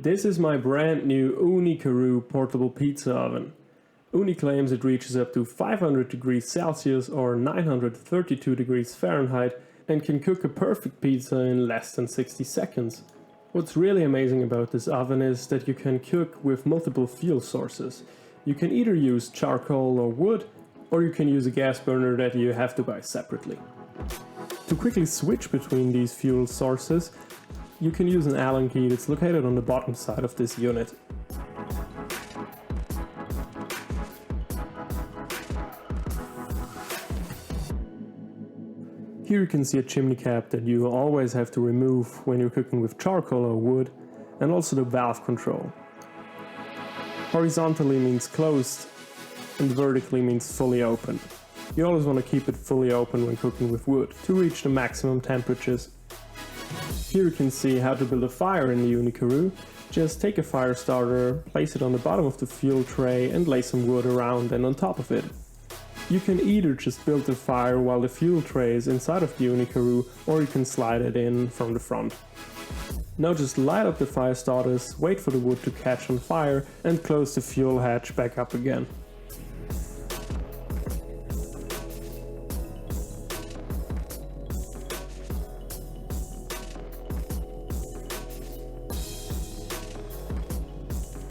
This is my brand new Ooni Karu portable pizza oven. Ooni claims it reaches up to 500 degrees Celsius or 932 degrees Fahrenheit and can cook a perfect pizza in less than 60 seconds. What's really amazing about this oven is that you can cook with multiple fuel sources. You can either use charcoal or wood, or you can use a gas burner that you have to buy separately. To quickly switch between these fuel sources, you can use an Allen key that's located on the bottom side of this unit. Here you can see a chimney cap that you always have to remove when you're cooking with charcoal or wood, and also the valve control. Horizontally means closed, and vertically means fully open. You always want to keep it fully open when cooking with wood to reach the maximum temperatures. Here you can see how to build a fire in the Ooni Karu. Just take a fire starter, place it on the bottom of the fuel tray and lay some wood around and on top of it. You can either just build the fire while the fuel tray is inside of the Ooni Karu, or you can slide it in from the front. Now just light up the fire starters, wait for the wood to catch on fire and close the fuel hatch back up again.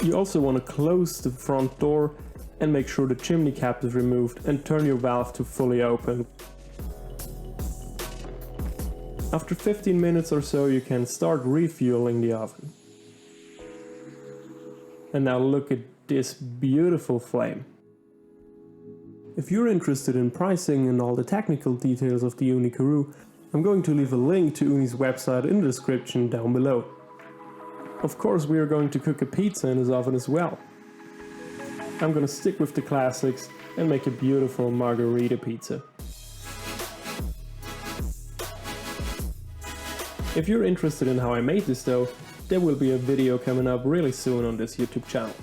You also want to close the front door and make sure the chimney cap is removed and turn your valve to fully open. After 15 minutes or so you can start refueling the oven. And now look at this beautiful flame. If you're interested in pricing and all the technical details of the Ooni Karu, I'm going to leave a link to Ooni's website in the description down below. Of course, we are going to cook a pizza in his oven as well. I'm gonna stick with the classics and make a beautiful margarita pizza. If you're interested in how I made this dough, there will be a video coming up really soon on this YouTube channel.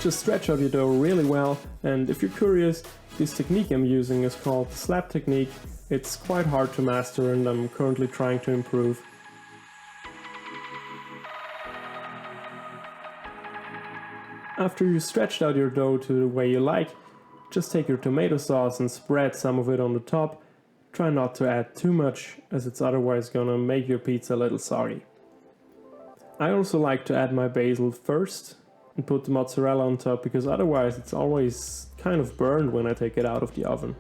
Just stretch out your dough really well, and if you're curious, this technique I'm using is called the slab technique. It's quite hard to master and I'm currently trying to improve. After you stretched out your dough to the way you like, just take your tomato sauce and spread some of it on the top. Try not to add too much, as it's otherwise gonna make your pizza a little soggy. I also like to add my basil first and put the mozzarella on top, because otherwise it's always kind of burned when I take it out of the oven.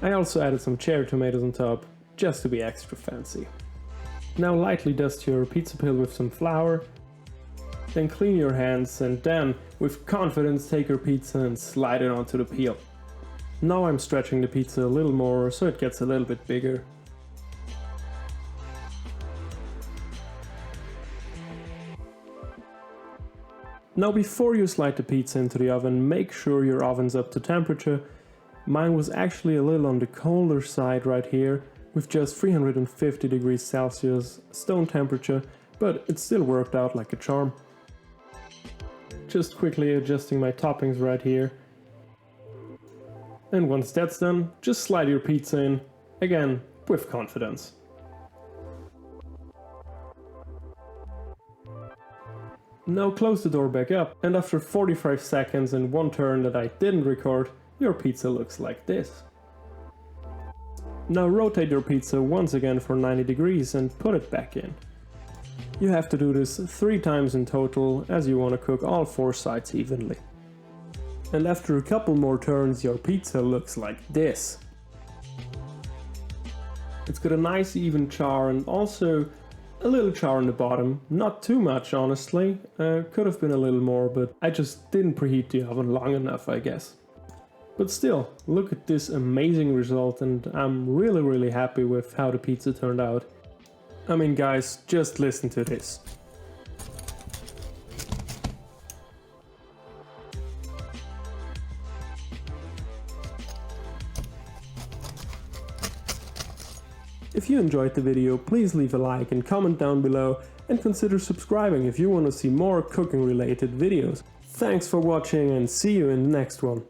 I also added some cherry tomatoes on top, just to be extra fancy. Now lightly dust your pizza peel with some flour, then clean your hands and then, with confidence, take your pizza and slide it onto the peel. Now I'm stretching the pizza a little more so it gets a little bit bigger. Now before you slide the pizza into the oven, make sure your oven's up to temperature. Mine was actually a little on the colder side right here, with just 350 degrees Celsius stone temperature, but it still worked out like a charm. Just quickly adjusting my toppings right here. And once that's done, just slide your pizza in, again, with confidence. Now close the door back up, and after 45 seconds and one turn that I didn't record, your pizza looks like this. Now rotate your pizza once again for 90 degrees and put it back in. You have to do this 3 times in total, as you want to cook all 4 sides evenly. And after a couple more turns, your pizza looks like this. It's got a nice even char and also a little char on the bottom. Not too much, honestly. Could have been a little more, but I just didn't preheat the oven long enough, I guess. But still, look at this amazing result, and I'm really happy with how the pizza turned out. I mean guys, just listen to this. If you enjoyed the video, please leave a like and comment down below, and consider subscribing if you want to see more cooking related videos. Thanks for watching and see you in the next one.